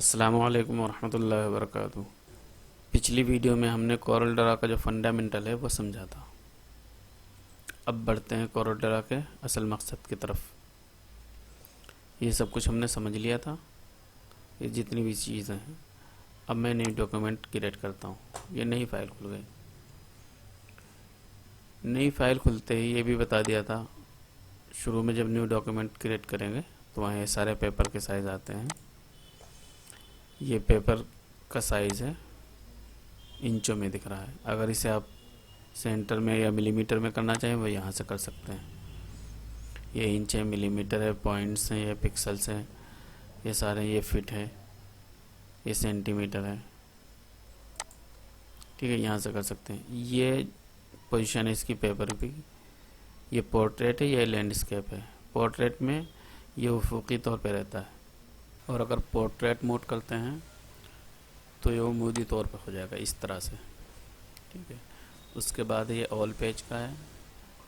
अस्सलामुअलैकुम वरहमतुल्लाहि वबरकातुहू। पिछली वीडियो में हमने कोरल ड्रा का जो फंडामेंटल है वो समझा था। अब बढ़ते हैं कोरल ड्रा के असल मकसद की तरफ। ये सब कुछ हमने समझ लिया था, ये जितनी भी चीज़ें हैं। अब मैं नई डॉक्यूमेंट क्रिएट करता हूँ। ये नई फाइल खुल गई। नई फाइल खुलते ही ये भी बता दिया था शुरू में, जब न्यू डॉक्यूमेंट क्रिएट करेंगे तो वहाँ ये सारे पेपर के साइज़ आते हैं। ये पेपर का साइज़ है, इंचों में दिख रहा है। अगर इसे आप सेंटर में या मिलीमीटर में करना चाहें वो यहाँ से कर सकते हैं। ये इंच है, मिलीमीटर है, पॉइंट्स हैं, ये पिक्सल्स हैं, ये सारे, ये फिट है, ये सेंटीमीटर है। ठीक है, यहाँ से कर सकते हैं। ये पोजीशन है इसकी पेपर की। ये पोर्ट्रेट है, ये लैंडस्केप है। पोर्ट्रेट में ये उफुकी तौर पे रहता है, और अगर पोर्ट्रेट मोड करते हैं तो ये उमूदी तौर पे हो जाएगा इस तरह से। ठीक है, उसके बाद ये ऑल पेज का है।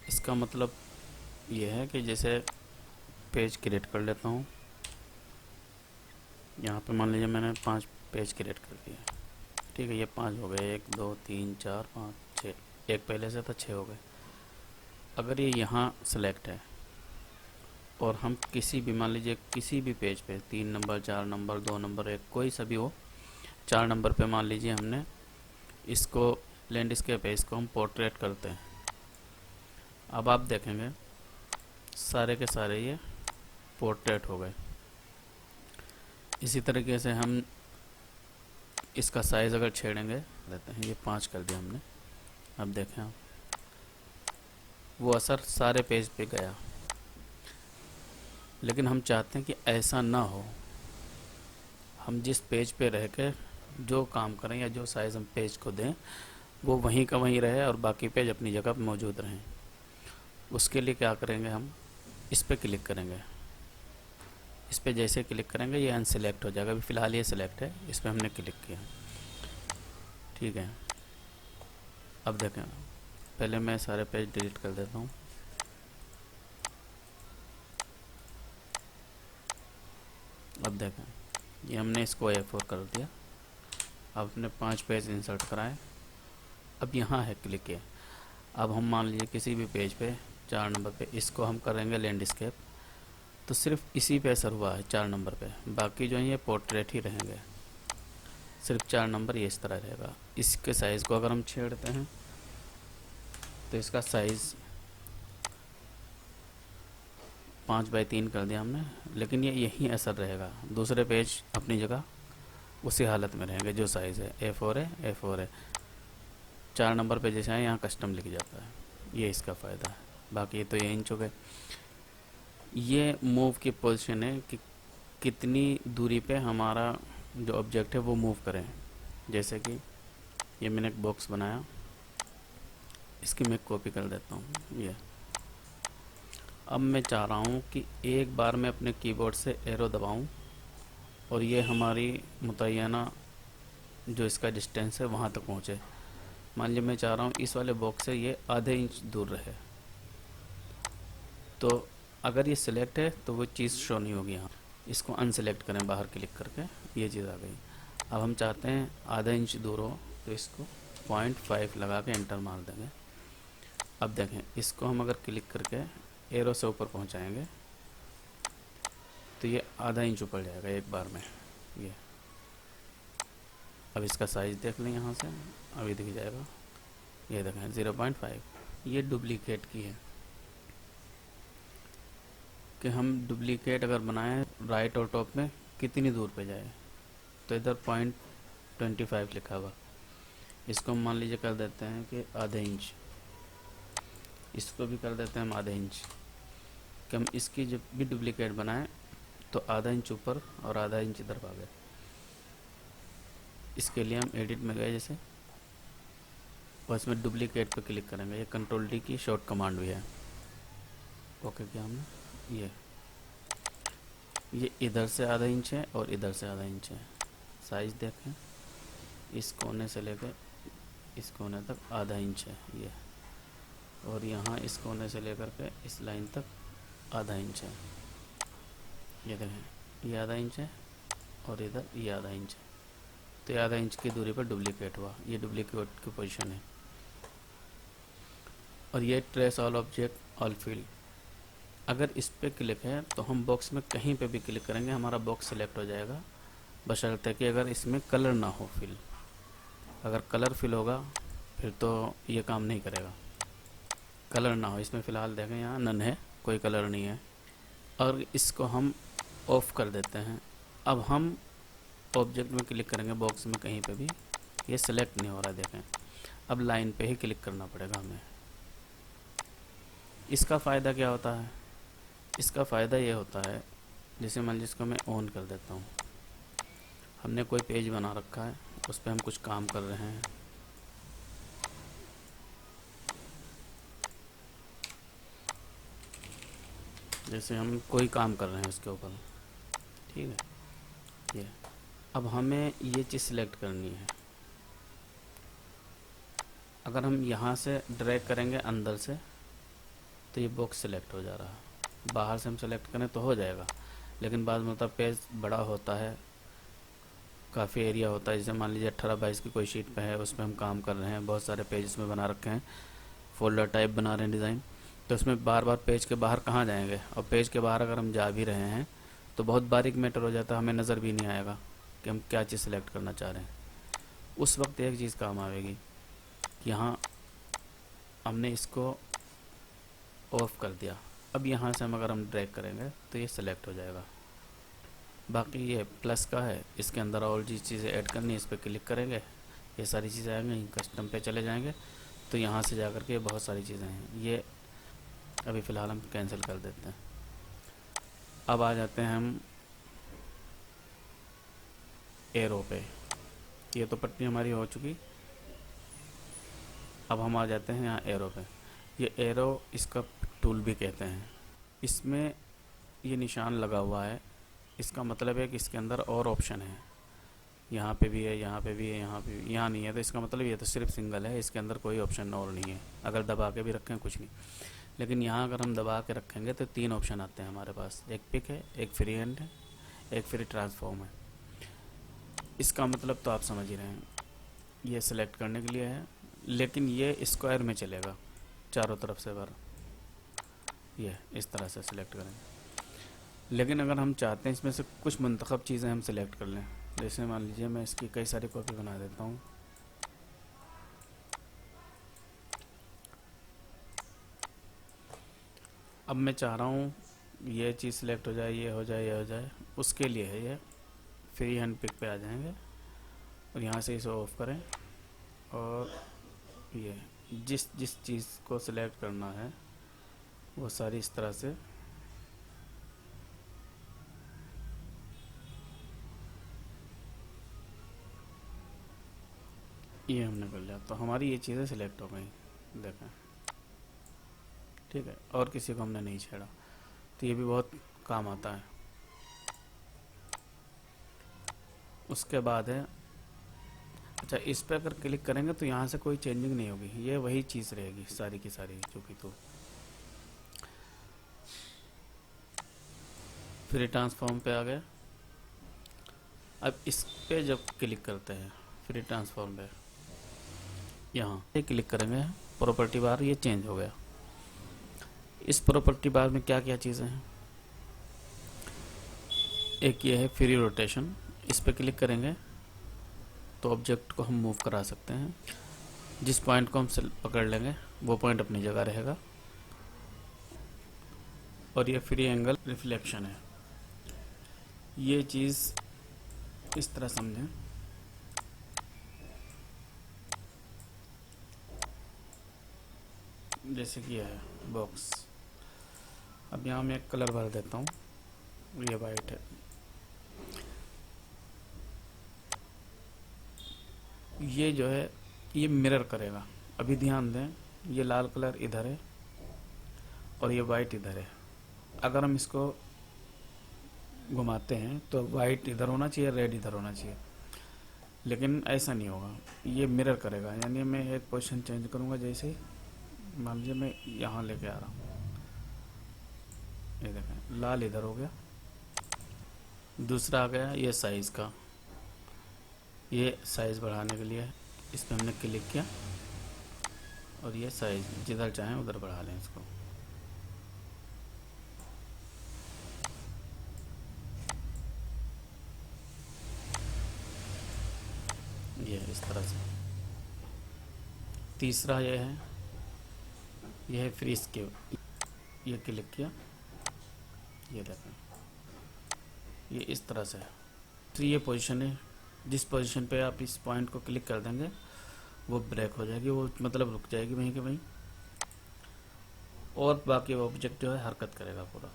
इसका मतलब ये है कि जैसे पेज क्रिएट कर लेता हूँ। यहाँ पे मान लीजिए मैंने 5 पेज क्रिएट कर दिए। ठीक है, ये 5 हो गए, 1 2 3 4 5 6, एक पहले से था 6 हो गए। अगर ये यहाँ सेलेक्ट है और हम किसी भी, मान लीजिए किसी भी पेज पे 3 नंबर 4 नंबर 2 नंबर 1 कोई सा भी हो, 4 नंबर पे मान लीजिए हमने इसको लैंडस्केप है, इसको हम पोर्ट्रेट करते हैं। अब आप देखेंगे सारे के सारे ये पोर्ट्रेट हो गए। इसी तरीके से हम इसका साइज़ अगर छेड़ेंगे, देते हैं ये 5 कर दिया हमने। अब देखें आप, वो असर सारे पेज पे गया। लेकिन हम चाहते हैं कि ऐसा ना हो। हम जिस पेज पे रह के जो काम करें या जो साइज़ हम पेज को दें वो वहीं का वहीं रहे और बाकी पेज अपनी जगह पर मौजूद रहें। उसके लिए क्या करेंगे, हम इस पे क्लिक करेंगे। इस पे जैसे क्लिक करेंगे ये अनसेलेक्ट हो जाएगा। अभी फ़िलहाल ये सिलेक्ट है, इस पे हमने क्लिक किया। ठीक है, अब देखें, पहले मैं सारे पेज डिलीट कर देता हूँ। अब देखें, ये हमने इसको A4 कर दिया। अब अपने 5 पेज इंसर्ट कराएं। अब यहाँ है क्लिक है। अब हम मान लीजिए किसी भी पेज पे 4 नंबर पे इसको हम करेंगे लैंडस्केप, तो सिर्फ इसी पे असर हुआ है 4 नंबर पे। बाकी जो है ये पोर्ट्रेट ही रहेंगे। सिर्फ 4 नंबर ये इस तरह रहेगा। इसके साइज़ को अगर हम छेड़ते हैं तो इसका साइज़ 5x3 कर दिया हमने, लेकिन ये यहीं असर रहेगा। दूसरे पेज अपनी जगह उसी हालत में रहेंगे जो साइज़ है। A4 है, A4 है। 4 नंबर पे जैसे है यहाँ कस्टम लिख जाता है। ये इसका फ़ायदा है। बाकी ये तो ये इंच हो गए। ये मूव की पोजीशन है कि कितनी दूरी पे हमारा जो ऑब्जेक्ट है वो मूव करें। जैसे कि ये मैंने एक बॉक्स बनाया, इसकी मैं कॉपी कर देता हूँ। ये अब मैं चाह रहा हूँ कि एक बार मैं अपने कीबोर्ड से एरो दबाऊँ और ये हमारी मुतय्यना जो इसका डिस्टेंस है वहाँ तक पहुँचे। मान लीजिए मैं चाह रहा हूँ इस वाले बॉक्स से ये आधे इंच दूर रहे, तो अगर ये सिलेक्ट है तो वो चीज़ शो नहीं होगी यहाँ। इसको अनसेलेक्ट करें बाहर क्लिक करके, ये चीज़ आ गई। अब हम चाहते हैं आधा इंच दूर हो, तो इसको 0.5 लगा के एंटर मार देंगे। अब देखें, इसको हम अगर क्लिक करके एरो से ऊपर पहुँचाएँगे तो ये आधा इंच ऊपर जाएगा एक बार में। ये अब इसका साइज़ देख लें यहाँ से, अभी दिख जाएगा। ये देखें 0.5। ये डुप्लीकेट की है कि हम डुप्लीकेट अगर बनाएं राइट और टॉप में कितनी दूर पे जाए, तो इधर 0.25 लिखा हुआ। इसको हम मान लीजिए कर देते हैं कि आधे इंच। इसको भी कर देते हैं हम आधे इंच, कि हम इसकी जब भी डुप्लीकेट बनाएं तो आधा इंच ऊपर और आधा इंच इधर भागे। इसके लिए हम एडिट में गए जैसे, और इसमें डुप्लीकेट पे क्लिक करेंगे। ये कंट्रोल D की शॉर्ट कमांड भी है। ओके किया हमने। ये इधर से आधा इंच है और इधर से आधा इंच है। साइज़ देखें, इस कोने से लेकर इस कोने तक आधा इंच है ये, और यहाँ इस कोने से लेकर के इस लाइन तक आधा इंच है। ये देखें, ये आधा इंच है और इधर ये आधा इंच, तो ये आधा इंच की दूरी पर डुप्लीकेट हुआ, ये डुप्लीकेट की पोजीशन है। और ये trace all object all field, अगर इस पर क्लिक है तो हम बॉक्स में कहीं पे भी क्लिक करेंगे हमारा बॉक्स सिलेक्ट हो जाएगा, बशर्ते कि अगर इसमें कलर ना हो फिल। अगर कलर फिल होगा फिर तो ये काम नहीं करेगा, कलर ना हो इसमें। फ़िलहाल देखें यहाँ नन है, कोई कलर नहीं है। और इसको हम ऑफ़ कर देते हैं। अब हम ऑब्जेक्ट में क्लिक करेंगे बॉक्स में कहीं पे भी, ये सिलेक्ट नहीं हो रहा है देखें। अब लाइन पे ही क्लिक करना पड़ेगा हमें। इसका फ़ायदा क्या होता है? इसका फ़ायदा ये होता है, जैसे मान लीजिए इसको मैं ऑन कर देता हूँ, हमने कोई पेज बना रखा है, उस पर हम कुछ काम कर रहे हैं, जैसे हम कोई काम कर रहे हैं उसके ऊपर, ठीक है। ये अब हमें ये चीज़ सिलेक्ट करनी है। अगर हम यहाँ से ड्रैग करेंगे अंदर से तो ये बॉक्स सिलेक्ट हो जा रहा है, बाहर से हम सेलेक्ट करें तो हो जाएगा, लेकिन बाद में मतलब पेज बड़ा होता है, काफ़ी एरिया होता है। जैसे मान लीजिए 18/22 की कोई शीट पे है, उस पर हम काम कर रहे हैं, बहुत सारे पेज इसमें बना रखे हैं, फोल्डर टाइप बना रहे हैं डिज़ाइन, तो उसमें बार बार पेज के बाहर कहाँ जाएंगे, और पेज के बाहर अगर हम जा भी रहे हैं तो बहुत बारीक मैटर हो जाता है, हमें नज़र भी नहीं आएगा कि हम क्या चीज़ सेलेक्ट करना चाह रहे हैं। उस वक्त एक चीज़ काम आएगी, यहाँ हमने इसको ऑफ कर दिया, अब यहाँ से हम अगर हम ड्रैग करेंगे तो ये सिलेक्ट हो जाएगा। बाकी ये प्लस का है, इसके अंदर और जी चीज़ें ऐड करनी है, इस पर क्लिक करेंगे ये सारी चीज़ें आएंगी, कस्टम पे चले जाएंगे तो यहाँ से जा कर के बहुत सारी चीज़ें हैं, ये अभी फ़िलहाल हम कैंसिल कर देते हैं। अब आ जाते हैं हम एरो पे, ये तो पट्टी हमारी हो चुकी। अब हम आ जाते हैं यहाँ एरो पे। ये एरो इसका टूल भी कहते हैं, इसमें ये निशान लगा हुआ है, इसका मतलब है कि इसके अंदर और ऑप्शन है, यहाँ पे भी है, यहाँ पे भी है, यहाँ पे भी, यहाँ नहीं है, तो इसका मतलब ये तो सिर्फ सिंगल है, इसके अंदर कोई ऑप्शन और नहीं है। अगर दबा के भी रखें कुछ नहीं, लेकिन यहाँ अगर हम दबा के रखेंगे तो 3 ऑप्शन आते हैं हमारे पास, एक पिक है, एक फ्री हैंड है, एक फ्री ट्रांसफॉर्म है। इसका मतलब तो आप समझ ही रहे हैं, ये सिलेक्ट करने के लिए है, लेकिन ये स्क्वायर में चलेगा चारों तरफ से बार, ये इस तरह से सिलेक्ट करेंगे। लेकिन अगर हम चाहते हैं इसमें से कुछ मुंतखब चीज़ें हम सिलेक्ट कर लें, जैसे मान लीजिए मैं इसकी कई सारी कॉपी बना देता हूँ, अब मैं चाह रहा हूँ ये चीज़ सिलेक्ट हो जाए, ये हो जाए, ये हो जाए, उसके लिए है ये फ्री हैंड पिक पे आ जाएंगे और यहाँ से इसे ऑफ करें, और ये जिस जिस चीज़ को सिलेक्ट करना है वो सारी इस तरह से ये हमने कर लिया, तो हमारी ये चीज़ें सिलेक्ट हो गई, देखें, ठीक है। और किसी को हमने नहीं छेड़ा, तो ये भी बहुत काम आता है। उसके बाद है, अच्छा इस पर अगर क्लिक करेंगे तो यहाँ से कोई चेंजिंग नहीं होगी, ये वही चीज़ रहेगी सारी की सारी जो भी। तो फ्री ट्रांसफॉर्म पे आ गए। अब इस पे जब क्लिक करते हैं फ्री ट्रांसफॉर्म पे, यहाँ पे क्लिक करेंगे, प्रॉपर्टी बार ये चेंज हो गया। इस प्रॉपर्टी बार में क्या क्या चीज़ें हैं, एक ये है फ्री रोटेशन, इस पे क्लिक करेंगे तो ऑब्जेक्ट को हम मूव करा सकते हैं, जिस पॉइंट को हम पकड़ लेंगे वो पॉइंट अपनी जगह रहेगा। और ये फ्री एंगल रिफ्लेक्शन है, ये चीज़ इस तरह समझें, जैसे कि यह है बॉक्स। अब यहाँ मैं एक कलर भर देता हूँ, ये वाइट है, ये जो है ये मिरर करेगा। अभी ध्यान दें, ये लाल कलर इधर है और ये वाइट इधर है, अगर हम इसको घुमाते हैं तो वाइट इधर होना चाहिए, रेड इधर होना चाहिए, लेकिन ऐसा नहीं होगा, ये मिरर करेगा। यानी मैं एक पोजीशन चेंज करूँगा, जैसे मान लीजिए मैं यहाँ लेके आ रहा हूँ, ये देखें लाल इधर हो गया दूसरा आ गया ये साइज़ का, ये साइज़ बढ़ाने के लिए है। इस पर हमने क्लिक किया और ये साइज़ जिधर चाहें उधर बढ़ा लें इसको। ये इस तरह से। तीसरा ये है फ्रीज के, ये क्लिक किया, ये देखें ये इस तरह से है। तो ये पोजीशन है, जिस पोजीशन पे आप इस पॉइंट को क्लिक कर देंगे वो ब्रेक हो जाएगी, वो मतलब रुक जाएगी वहीं के वहीं, और बाकी ऑब्जेक्ट जो है हरकत करेगा पूरा।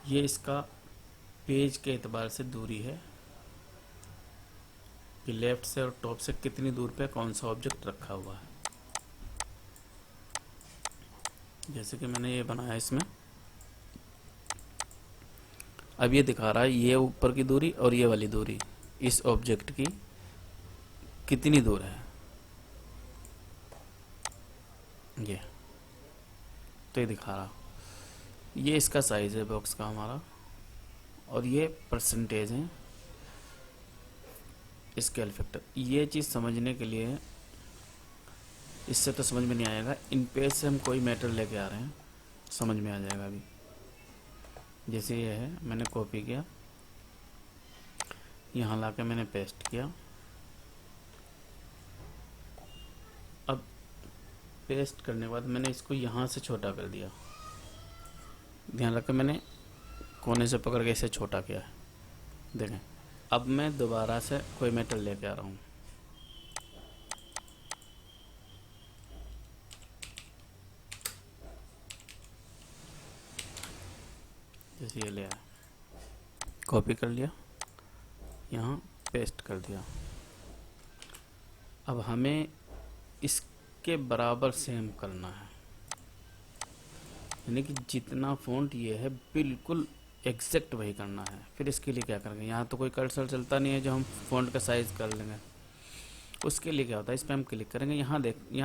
ये इसका पेज के एतबार से दूरी है कि लेफ़्ट से और टॉप से कितनी दूर पे कौन सा ऑब्जेक्ट रखा हुआ है। जैसे कि मैंने ये बनाया इसमें, अब ये दिखा रहा है ये ऊपर की दूरी और ये वाली दूरी इस ऑब्जेक्ट की कितनी दूर है, ये तो ये दिखा रहा। ये इसका साइज़ है बॉक्स का हमारा, और ये परसेंटेज है स्केल फैक्टर। ये चीज़ समझने के लिए, इससे तो समझ में नहीं आएगा, इन पेज से हम कोई मैटर लेके आ रहे हैं, समझ में आ जाएगा अभी। जैसे ये है, मैंने कॉपी किया, यहाँ लाके मैंने पेस्ट किया। अब पेस्ट करने के बाद मैंने इसको यहाँ से छोटा कर दिया, ध्यान रखें मैंने कोने से पकड़ के इसे छोटा किया है, देखें। अब मैं दोबारा से कोई मैटर लेके आ रहा हूँ, जैसे ये ले आया, कॉपी कर लिया, यहाँ पेस्ट कर दिया। अब हमें इसके बराबर सेम करना है, यानी कि जितना फ़ॉन्ट ये है बिल्कुल एग्जैक्ट वही करना है। फिर इसके लिए क्या करेंगे, यहाँ तो कोई कर्सर चलता नहीं है जो हम फ़ॉन्ट का साइज़ कर लेंगे। उसके लिए क्या होता है, इस पर हम क्लिक करेंगे, यहाँ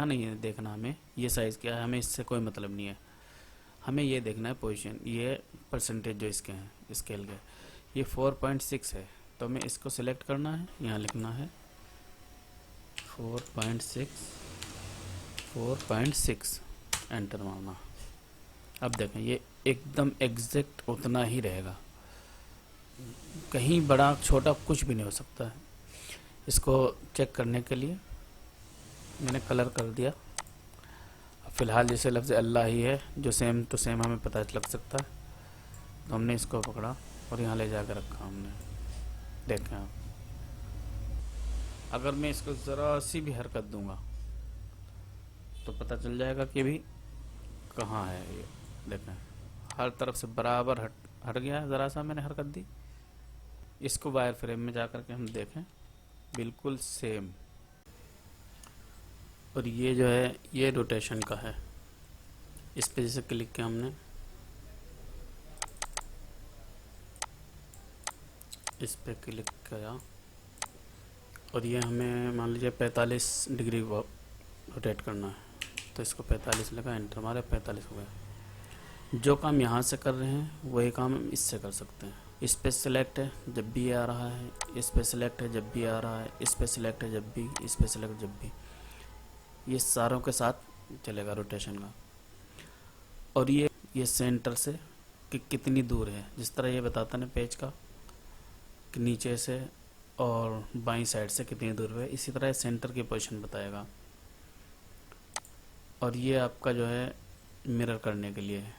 नहीं है देखना हमें ये साइज़ क्या है, हमें इससे कोई मतलब नहीं है। हमें ये देखना है पोजीशन, ये परसेंटेज जो इसके हैं स्केल के, ये 4.6 है, तो हमें इसको सिलेक्ट करना है, यहाँ लिखना है 4.6, एंटर मारना। अब देखें ये एकदम एग्जैक्ट उतना ही रहेगा, कहीं बड़ा छोटा कुछ भी नहीं हो सकता है। इसको चेक करने के लिए मैंने कलर कर दिया। फ़िलहाल जैसे लफ्ज़ अल्लाह ही है जो सेम टू सेम हमें पता लग सकता है, तो हमने इसको पकड़ा और यहाँ ले जाकर रखा हमने। देखें आप, अगर मैं इसको ज़रा सी भी हरकत दूंगा तो पता चल जाएगा कि भी कहाँ है ये। देखें हर तरफ से बराबर हट गया, ज़रा सा मैंने हरकत दी। इसको वायर फ्रेम में जाकर के हम देखें, बिल्कुल सेम। और ये जो है ये रोटेशन का है, इस पे जैसे क्लिक किया हमने, इस पे क्लिक किया और ये हमें मान लीजिए 45 डिग्री रोटेट करना है, तो इसको 45 लगा, एंटर मारे, 45 हो गया। जो काम यहाँ से कर रहे हैं वही काम हम इससे कर सकते हैं। इस पे सिलेक्ट है जब भी ये आ रहा है, इस पे सिलेक्ट है जब भी आ रहा है, इस पे सिलेक्ट है जब भी, इस पे सिलेक्ट जब भी, ये सारों के साथ चलेगा रोटेशन का। और ये सेंटर से कि कितनी दूर है, जिस तरह ये बताता ना पेज का कि नीचे से और बाईं साइड से कितनी दूर है, इसी तरह सेंटर की पोजीशन बताएगा। और ये आपका जो है मिरर करने के लिए है,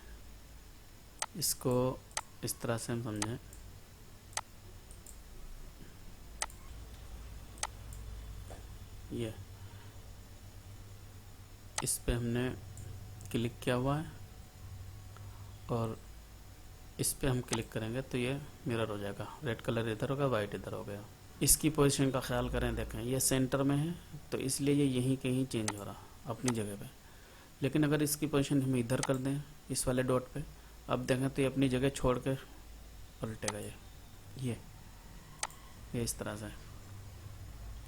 इसको इस तरह से हम समझें। ये इस पे हमने क्लिक किया हुआ है और इस पे हम क्लिक करेंगे तो ये मिरर हो जाएगा, रेड कलर इधर होगा, वाइट इधर हो गया। इसकी पोजीशन का ख्याल करें, देखें ये सेंटर में है तो इसलिए ये यहीं कहीं चेंज हो रहा अपनी जगह पे। लेकिन अगर इसकी पोजीशन हम इधर कर दें इस वाले डॉट पे, अब देखें तो ये अपनी जगह छोड़ के पलटेगा। ये इस तरह से।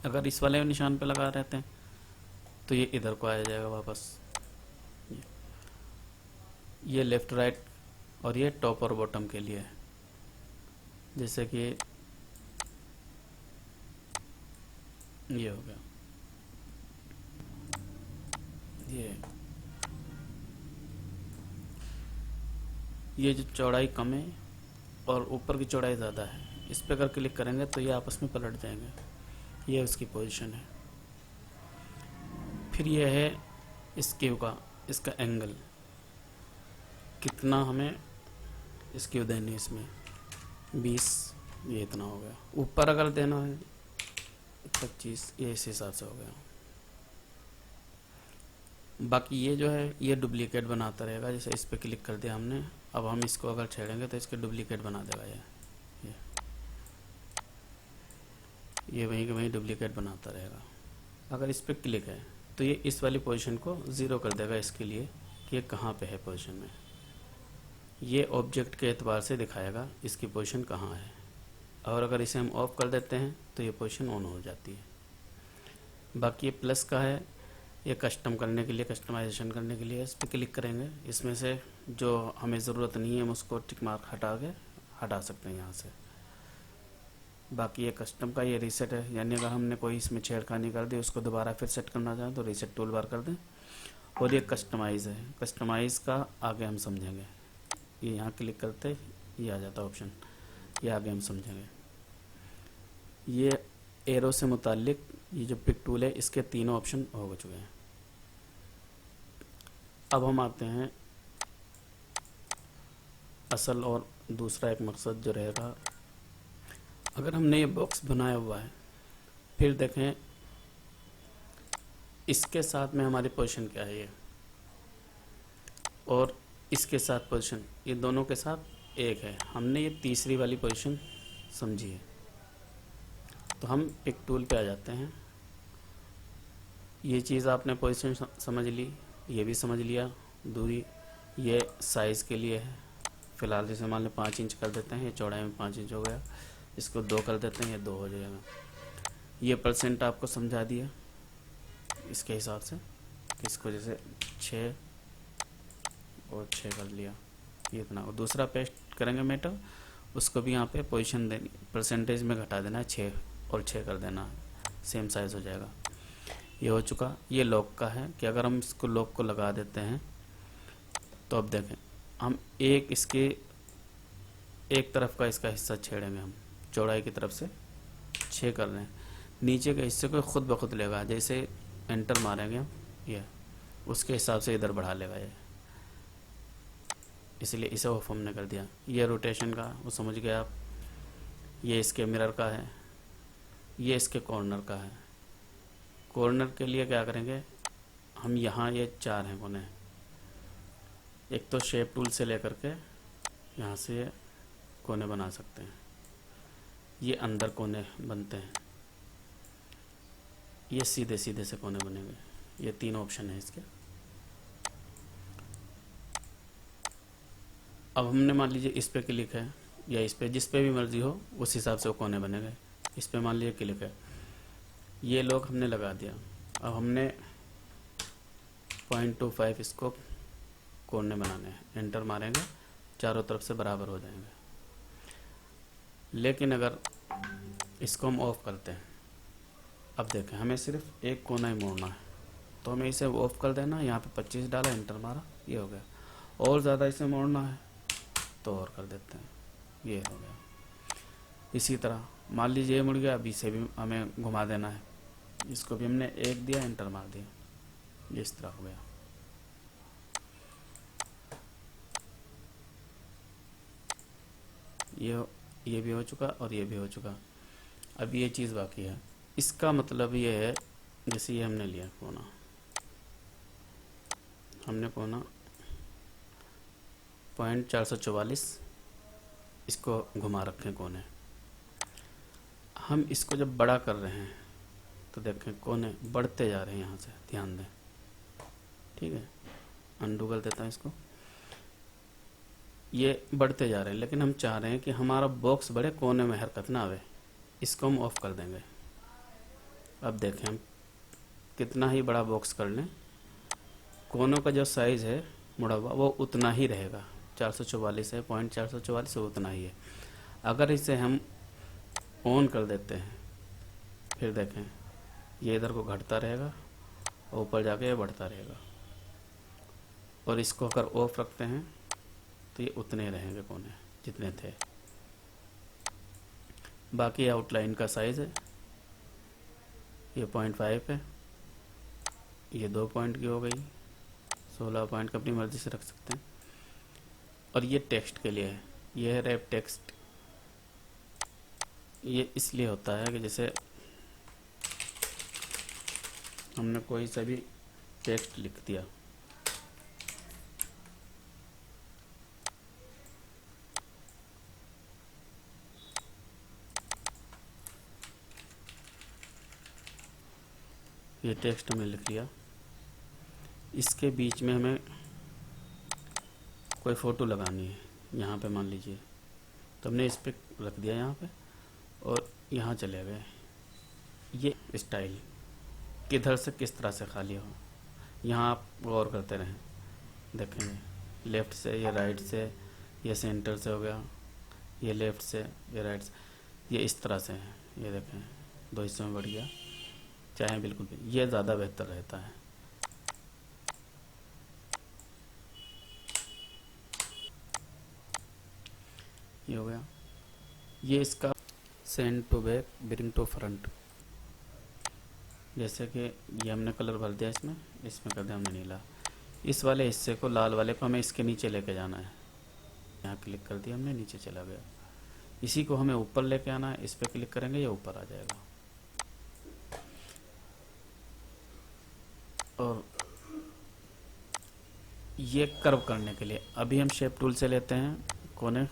अगर इस वाले निशान पे लगा रहते हैं तो ये इधर को आ जाएगा वापस। ये लेफ़्ट राइट और ये टॉप और बॉटम के लिए है। जैसे कि ये हो गया, ये जो चौड़ाई कम है और ऊपर की चौड़ाई ज़्यादा है, इस पर अगर क्लिक करेंगे तो ये आपस में पलट जाएंगे। ये उसकी पोजीशन है। फिर ये है स्क्यू का, इसका एंगल कितना हमें स्क्यू देनी है इसमें, 20, ये इतना हो गया। ऊपर अगर देना है 25, ये इस हिसाब से हो गया। बाकी ये जो है ये डुप्लीकेट बनाता रहेगा। जैसे इस पर क्लिक कर दिया हमने, अब हम इसको अगर छेड़ेंगे तो इसके डुप्लीकेट बना देगा। ये वहीं के वहीं डुप्लीकेट बनाता रहेगा। अगर इस पर क्लिक है तो ये इस वाली पोजीशन को ज़ीरो कर देगा इसके लिए कि ये कहाँ पे है पोजीशन में। ये ऑब्जेक्ट के एतबार से दिखाएगा इसकी पोजीशन कहाँ है। और अगर इसे हम ऑफ कर देते हैं तो ये पोजीशन ऑन हो जाती है। बाकी ये प्लस का है, ये कस्टम करने के लिए, कस्टमाइजेशन करने के लिए इस पर क्लिक करेंगे। इसमें से जो हमें ज़रूरत नहीं है हम उसको टिक मार्क हटा सकते हैं यहाँ से। बाकी ये कस्टम का ये रीसेट है, यानी अगर हमने कोई इसमें छेड़खानी कर दी उसको दोबारा फिर सेट करना चाहें तो रीसेट टूल बार कर दें। और ये कस्टमाइज़ है, कस्टमाइज़ का आगे हम समझेंगे। ये यहाँ क्लिक करते ये आ जाता ऑप्शन, ये आगे हम समझेंगे। ये एरो से मुतालिक ये जो पिक टूल है इसके तीनों ऑप्शन हो चुके हैं। अब हम आते हैं असल और दूसरा एक मकसद जो रहेगा। अगर हमने ये बॉक्स बनाया हुआ है, फिर देखें इसके साथ में हमारी पोजीशन क्या है, ये और इसके साथ पोजीशन, ये दोनों के साथ एक है। हमने ये तीसरी वाली पोजीशन समझी है, तो हम पिक टूल पे आ जाते हैं। ये चीज़ आपने पोजीशन समझ ली, ये भी समझ लिया। दूरी ये साइज़ के लिए है। फ़िलहाल जैसे मान लें 5 इंच कर देते हैं, ये चौड़ाई में 5 इंच हो गया। इसको 2 कर देते हैं, ये 2 हो जाएगा। ये परसेंट आपको समझा दिया इसके हिसाब से। इसको जैसे 6 और 6 कर लिया, ये इतना। और दूसरा पेस्ट करेंगे मेटर, उसको भी यहाँ पे पोजीशन देनी, परसेंटेज में घटा देना है, 6 और 6 कर देना, सेम साइज़ हो जाएगा। ये हो चुका। ये लॉक का है कि अगर हम इसको लॉक को लगा देते हैं तो अब देखें हम इसके एक तरफ का इसका हिस्सा छेड़ेंगे, हम चौड़ाई की तरफ से 6 कर रहे हैं, नीचे के हिस्से को खुद ब खुद लेगा। जैसे एंटर मारेंगे हम, ये उसके हिसाब से इधर बढ़ा लेगा ये, इसलिए इसे ऑफ हमने कर दिया। ये रोटेशन का वो समझ गए आप। ये इसके मिरर का है, ये इसके कॉर्नर का है। कॉर्नर के लिए क्या करेंगे हम, यहाँ ये 4 हैं कोने, एक तो शेप टूल से लेकर के यहाँ से ये कोने बना सकते हैं। ये अंदर कोने बनते हैं, ये सीधे सीधे से कोने बनेंगे। ये 3 ऑप्शन है इसके। अब हमने मान लीजिए इस पे क्लिक है या इस पे, जिस पे भी मर्जी हो उस हिसाब से वो कोने बनेंगे। इस पे मान लीजिए क्लिक है, ये लॉक हमने लगा दिया। अब हमने 0.25 इसको कोने बनाने हैं, एंटर मारेंगे, चारों तरफ से बराबर हो जाएंगे। लेकिन अगर इसको हम ऑफ करते हैं, अब देखें हमें सिर्फ एक कोना ही मोड़ना है, तो हमें इसे ऑफ कर देना। यहाँ पे 25 डाला, एंटर मारा, ये हो गया। और ज़्यादा इसे मोड़ना है तो और कर देते हैं, ये हो गया। इसी तरह मान लीजिए ये मुड़ गया, अभी इसे भी हमें घुमा देना है, इसको भी हमने 1 दिया, एंटर मार दिया, ये इस तरह हो गया। ये भी हो चुका और ये भी हो चुका। अब ये चीज़ बाकी है। इसका मतलब ये है, जैसे ये हमने लिया कोना, हमने कोना 0.444 इसको घुमा रखें कोने। हम इसको जब बड़ा कर रहे हैं तो देखें कोने बढ़ते जा रहे हैं, यहाँ से ध्यान दें। ठीक है, अनडू कर देता है इसको। ये बढ़ते जा रहे हैं, लेकिन हम चाह रहे हैं कि हमारा बॉक्स बढ़े, कोने में हरकत ना आवे। इसको हम ऑफ कर देंगे। अब देखें हम कितना ही बड़ा बॉक्स कर लें, कोनों का जो साइज़ है मुड़ा हुआ वो उतना ही रहेगा। 444 है, 0.444 है, उतना ही है। अगर इसे हम ऑन कर देते हैं, फिर देखें ये इधर को घटता रहेगा और ऊपर जाके ये बढ़ता रहेगा। और इसको अगर ऑफ रखते हैं तो ये उतने रहेंगे कोने जितने थे। बाकी आउटलाइन का साइज़ है ये 0.5 है, ये 2 पॉइंट की हो गई, 16 पॉइंट का अपनी मर्ज़ी से रख सकते हैं। और ये टेक्स्ट के लिए है, ये है रैप टेक्स्ट। ये इसलिए होता है कि जैसे हमने कोई सा भी टेक्स्ट लिख दिया, ये टेक्स्ट हमें लिख लिया, इसके बीच में हमें कोई फ़ोटो लगानी है, यहाँ पे मान लीजिए, तो हमने इस पर रख दिया यहाँ पे और यहाँ चले गए। ये स्टाइल किधर से किस तरह से खाली हो, यहाँ आप गौर करते रहें, देखेंगे लेफ़्ट से, ये राइट से, ये सेंटर से हो गया, ये लेफ़्ट से, ये राइट से, ये इस तरह से है। ये देखें 2 हिस्सों में बढ़ गया, चाहे बिल्कुल भी, ये ज़्यादा बेहतर रहता है। ये हो गया। ये इसका send to back, bring to front, जैसे कि ये हमने कलर भर दिया, इसमें कर दिया हमने नीला। इस वाले हिस्से को, लाल वाले को, हमें इसके नीचे लेके जाना है। यहाँ क्लिक कर दिया हमने, नीचे चला गया। इसी को हमें ऊपर लेके आना है, इस पर क्लिक करेंगे ये ऊपर आ जाएगा। और ये कर्व करने के लिए अभी हम शेप टूल से लेते हैं, कोने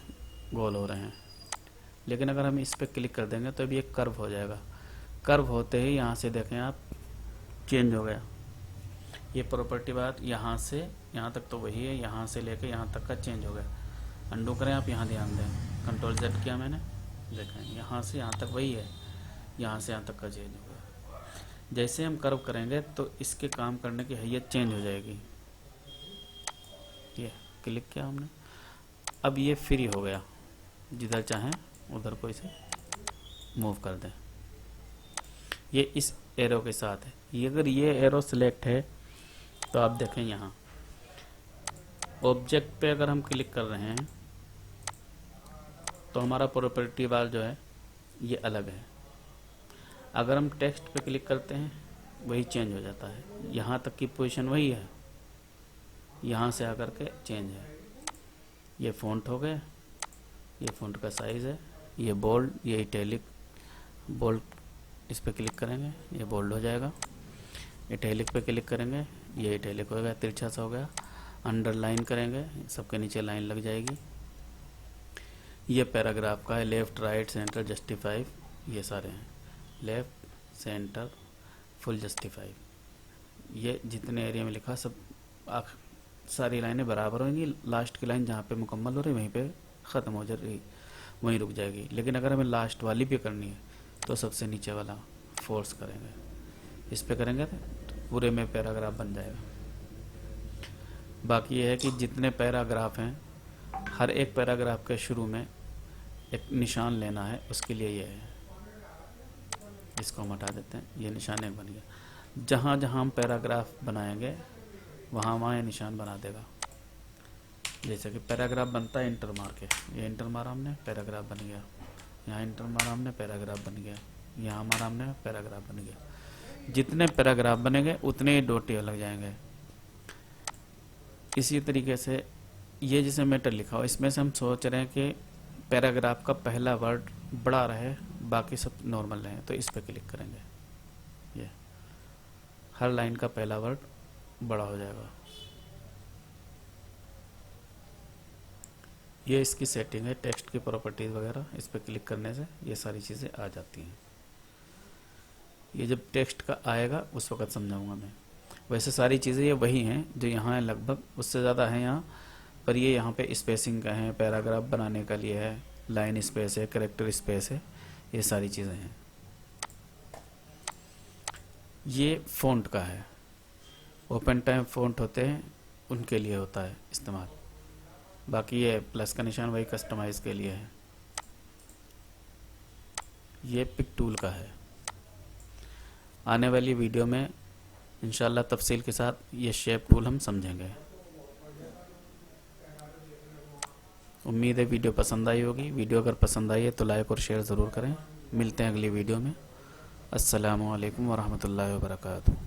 गोल हो रहे हैं, लेकिन अगर हम इस पर क्लिक कर देंगे तो अभी एक कर्व हो जाएगा। कर्व होते ही यहाँ से देखें आप, चेंज हो गया। ये प्रॉपर्टी बात यहाँ से यहाँ तक तो वही है, यहाँ से लेकर यहाँ तक का चेंज हो गया। अंडू करें आप, यहाँ ध्यान दें, कंट्रोल Z किया मैंने, देखें यहाँ से यहाँ तक वही है, यहाँ से यहाँ तक का चेंज हो गया। जैसे हम कर्व करेंगे तो इसके काम करने की हैयत चेंज हो जाएगी। ये क्लिक किया हमने, अब ये फ्री हो गया, जिधर चाहें उधर को इसे मूव कर दें। ये इस एरो के साथ है। ये अगर ये एरो सिलेक्ट है तो आप देखें यहाँ ऑब्जेक्ट पे अगर हम क्लिक कर रहे हैं तो हमारा प्रॉपर्टी बार जो है ये अलग है। अगर हम टेक्स्ट पे क्लिक करते हैं वही चेंज हो जाता है, यहाँ तक की पोजीशन वही है, यहाँ से आकर के चेंज है। ये फ़ॉन्ट हो गए, ये फ़ॉन्ट का साइज़ है, ये बोल्ड, ये इटैलिक। बोल्ड इस पर क्लिक करेंगे ये बोल्ड हो जाएगा, इटैलिक पे क्लिक करेंगे ये इटैलिक हो गया, तिरछा सा हो गया। अंडरलाइन करेंगे सबके नीचे लाइन लग जाएगी। ये पैराग्राफ का है, लेफ़्ट राइट सेंटर जस्टिफाई, ये सारे हैं, लेफ़्ट सेंटर फुल जस्टिफाई। ये जितने एरिया में लिखा सब सारी लाइनें बराबर होंगी, लास्ट की लाइन जहाँ पे मुकम्मल हो रही वहीं पे ख़त्म हो जाएगी, वहीं रुक जाएगी। लेकिन अगर हमें लास्ट वाली भी करनी है तो सबसे नीचे वाला फोर्स करेंगे, इस पे करेंगे तो पूरे में पैराग्राफ बन जाएगा। बाकी ये है कि जितने पैराग्राफ हैं हर एक पैराग्राफ के शुरू में एक निशान लेना है, उसके लिए ये है। इसको हम हटा देते हैं, ये निशान एक बन गया। जहाँ जहाँ हम पैराग्राफ बनाएंगे वहाँ वहाँ ये निशान बना देगा। जैसे कि पैराग्राफ बनता है इंटर मार के, ये इंटर मारा हमने, पैराग्राफ बन गया। यहाँ इंटर मारा हमने, पैराग्राफ बन गया। यहाँ मारा हमने, पैराग्राफ बन गया। जितने पैराग्राफ बनेंगे उतने ही डोटे लग जाएंगे। इसी तरीके से ये जैसे मैटर लिखा हो, इसमें से हम सोच रहे हैं कि पैराग्राफ का पहला वर्ड बड़ा रहे, बाकी सब नॉर्मल रहे, तो इस पर क्लिक करेंगे। ये हर लाइन का पहला वर्ड बड़ा हो जाएगा। ये इसकी सेटिंग है, टेक्स्ट की प्रॉपर्टीज़ वगैरह, इस पर क्लिक करने से ये सारी चीज़ें आ जाती हैं। ये जब टेक्स्ट का आएगा उस वक्त समझाऊंगा मैं। वैसे सारी चीज़ें ये वही हैं जो यहाँ है, लगभग उससे ज़्यादा है यहाँ, पर ये यहाँ पे स्पेसिंग का है, पैराग्राफ बनाने का लिए है, लाइन स्पेस है, कैरेक्टर स्पेस है, ये सारी चीज़ें हैं। ये फ़ॉन्ट का है, ओपन टाइम फ़ॉन्ट होते हैं उनके लिए होता है इस्तेमाल। बाकी ये प्लस का निशान वही कस्टमाइज़ के लिए है। ये पिक टूल का है। आने वाली वीडियो में इंशाल्लाह तफसील के साथ ये शेप टूल हम समझेंगे। उम्मीद है वीडियो पसंद आई होगी। वीडियो अगर पसंद आई है तो लाइक और शेयर ज़रूर करें। मिलते हैं अगली वीडियो में। अस्सलामु अलैकुम वरहमतुल्लाहि वबरकातुहू।